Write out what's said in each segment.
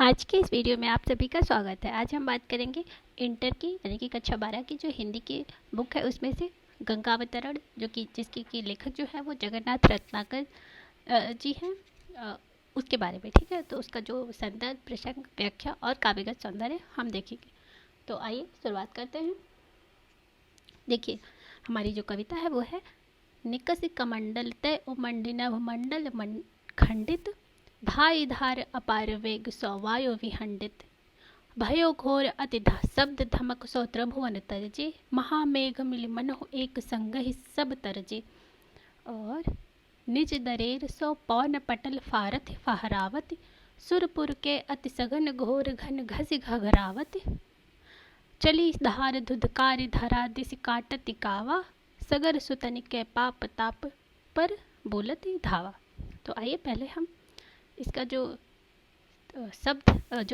आज के इस वीडियो में आप सभी का स्वागत है। आज हम बात करेंगे इंटर की यानी कि कक्षा 12 की जो हिंदी की बुक है उसमें से गंगावतरण जो कि जिसकी की लेखक जो है वो जगन्नाथ रत्नाकर जी हैं, उसके बारे में। ठीक है, तो उसका जो संदर्भ, प्रसंग, व्याख्या और काव्यगत सौंदर्य हम देखेंगे। तो आइए शुरुआत करते हैं। देखिए, हमारी जो कविता है वो है निकस कमंडल तय उमंडिनव मंडल खंडित धाई धार अपार वेग सौवायो विहंडित भयो घोर अति शब्द धमक सौ त्रिभुवन तरजे महामेघ मिल मनहु एक संग ही सब तरजे और निज दरेर सौ पौन पटल फारथ फहरावत सुरपुर के अति सघन घोर घन घस घघरावत चली धार धुधकार धरा दिस काटति कावा सगर सुतन के पाप ताप पर बोलती धावा। तो आइए पहले हम इसका जो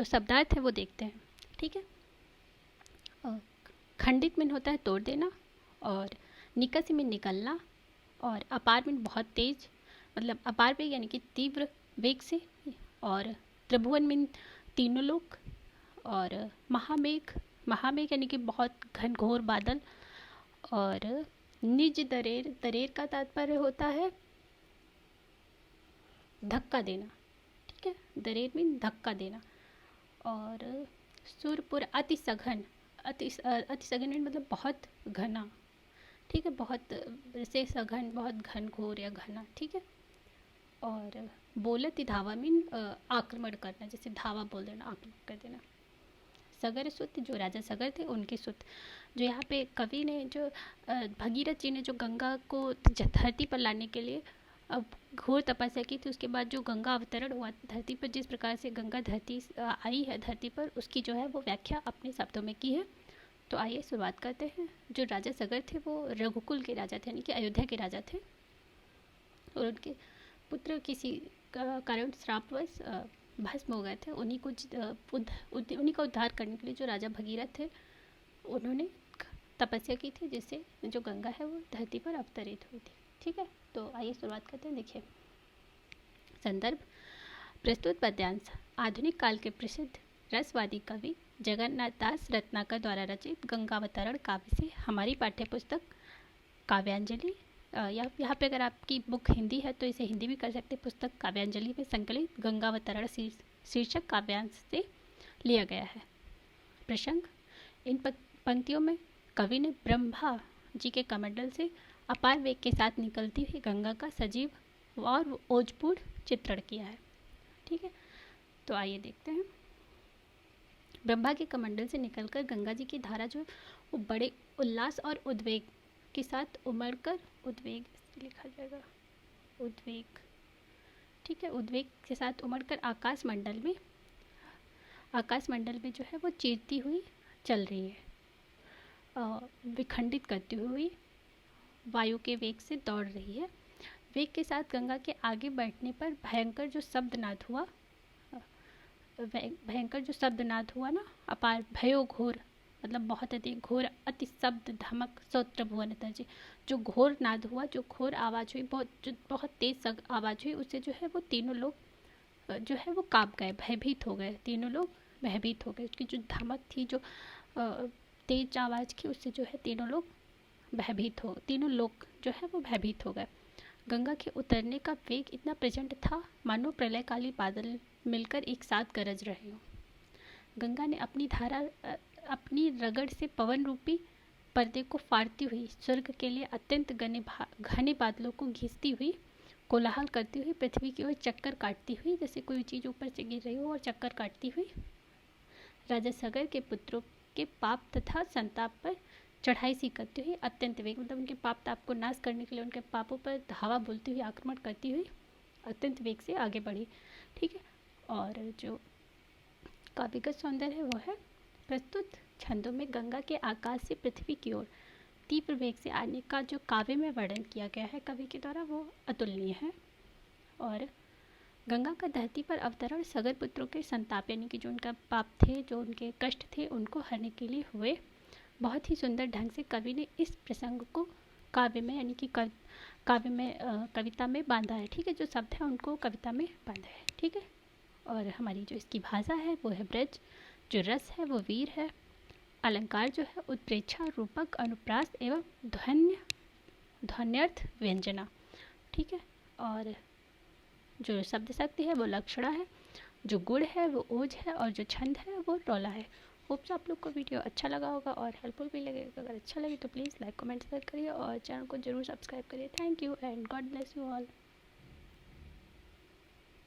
शब्दार्थ है वो देखते हैं। ठीक है, खंडित में होता है तोड़ देना, और निकस में निकलना, और अपार में बहुत तेज, मतलब अपार पे यानी कि तीव्र वेग से, और त्रिभुवन में तीनों लोक, और महामेघ यानी कि बहुत घनघोर बादल, और निज दरेर, दरेर का तात्पर्य होता है धक्का देना। ठीक है, दरेर में धक्का देना, और सुरपुर अति सघन, अति सघन में मतलब बहुत घना। ठीक है, बहुत से सघन, बहुत घनघोर या घना। ठीक है, और बोलती धावा मीन आक्रमण करना, जैसे धावा बोल देना, आक्रमण कर देना। सगर सुत, जो राजा सगर थे उनके सुत। जो यहाँ पे कवि ने जो भगीरथ जी ने जो गंगा को धरती पर लाने के लिए अब घोर तपस्या की थी, उसके बाद जो गंगा अवतरण हुआ धरती पर, जिस प्रकार से गंगा धरती आई है धरती पर, उसकी जो है वो व्याख्या अपने शब्दों में की है। तो आइए शुरुआत करते हैं। जो राजा सगर थे वो रघुकुल के राजा थे, यानी कि अयोध्या के राजा थे, और उनके पुत्र किसी कारण श्रापवश भस्म हो गए थे। उन्हीं का उद्धार करने के लिए जो राजा भगीरथ थे उन्होंने तपस्या की थी, जिससे जो गंगा है वो धरती पर अवतरित हुई थी। ठीक है, तो आइए शुरुआत करते हैं। देखिए, संदर्भ, प्रस्तुत पद्यांश आधुनिक काल के प्रसिद्ध रसवादी कवि जगन्नाथ दास रत्नाकर द्वारा रचित गंगावतरण काव्य से हमारी पाठ्य पुस्तक काव्यांजलि, यहाँ पे अगर आपकी बुक हिंदी है तो इसे हिंदी भी कर सकते, पुस्तक काव्यांजलि में संकलित गंगावतरण शीर्षक काव्यांश से लिया गया है। प्रसंग, इन पंक्तियों में कवि ने ब्रह्मा जी के कमंडल से अपार वेग के साथ निकलती हुई गंगा का सजीव और ओजपूर्ण चित्रण किया है। ठीक है, तो आइए देखते हैं। ब्रह्मा के कमंडल से निकलकर गंगा जी की धारा जो वो बड़े उल्लास और उद्वेग के साथ उमड़कर, उद्वेग लिखा जाएगा, उद्वेग, ठीक है, उद्वेग के साथ उमड़कर आकाश मंडल में जो है वो चीरती हुई चल रही है, विखंडित करती हुई वायु के वेग से दौड़ रही है। वेग के साथ गंगा के आगे बढ़ने पर भयंकर जो शब्दनाद हुआ ना, अपार भयो घोर, मतलब बहुत अधिक घोर, अति शब्द धमक सौत्र भुवन तजे, जो घोर नाद हुआ, जो घोर आवाज़ हुई, बहुत तेज आवाज़ हुई, उससे जो है वो तीनों लोग जो है वो काँप गए, भयभीत हो गए। तीनों लोग भयभीत हो गए। उसकी जो धमक थी, जो तेज आवाज़ की, उससे जो है तीनों लोग जो है वो भयभीत हो गए। गंगा के उतरने का वेग इतना प्रचंड था मानो प्रलयकाली बादल मिलकर एक साथ गरज रहे हों। गंगा ने अपनी रगड़ से पवन रूपी पर्दे को फाड़ती हुई, स्वर्ग के लिए अत्यंत घने बादलों को घिसती हुई, कोलाहल करती हुई पृथ्वी की ओर चक्कर काटती हुई, जैसे कोई चीज़ ऊपर से गिर रही हो, और चक्कर काटती हुई राजा सगर के पुत्रों के पाप तथा संताप पर चढ़ाई सी करती हुई अत्यंत वेग, मतलब उनके पाप ताप को नाश करने के लिए उनके पापों पर धावा बोलती हुई, आक्रमण करती हुई अत्यंत वेग से आगे बढ़ी। ठीक है, और जो काव्यगत सौंदर्य है वो है, प्रस्तुत छंदों में गंगा के आकाश से पृथ्वी की ओर तीव्र वेग से आने का जो काव्य में वर्णन किया गया है कवि के द्वारा वो अतुलनीय है। और गंगा का धरती पर अवतरण सगर पुत्रों के संताप, यानी कि जो उनका पाप थे, जो उनके कष्ट थे, उनको हरने के लिए हुए। बहुत ही सुंदर ढंग से कवि ने इस प्रसंग को काव्य में, यानी कि कविता में बांधा है। ठीक है, जो शब्द है उनको कविता में बांधा है। ठीक है, और हमारी जो इसकी भाषा है वो है ब्रज, जो रस है वो वीर है, अलंकार जो है उत्प्रेक्षा, रूपक, अनुप्रास एवं ध्वन्यर्थ व्यंजना। ठीक है, और जो शब्द शक्ति है वो लक्षणा है, जो गुण है वो ओज है, और जो छंद है वो रोला है। होप सो आप लोग को वीडियो अच्छा लगा होगा और हेल्पफुल भी लगेगा। अगर अच्छा लगे तो प्लीज़ लाइक कमेंट शेयर करिए और चैनल को जरूर सब्सक्राइब करिए। Thank you and God bless you all.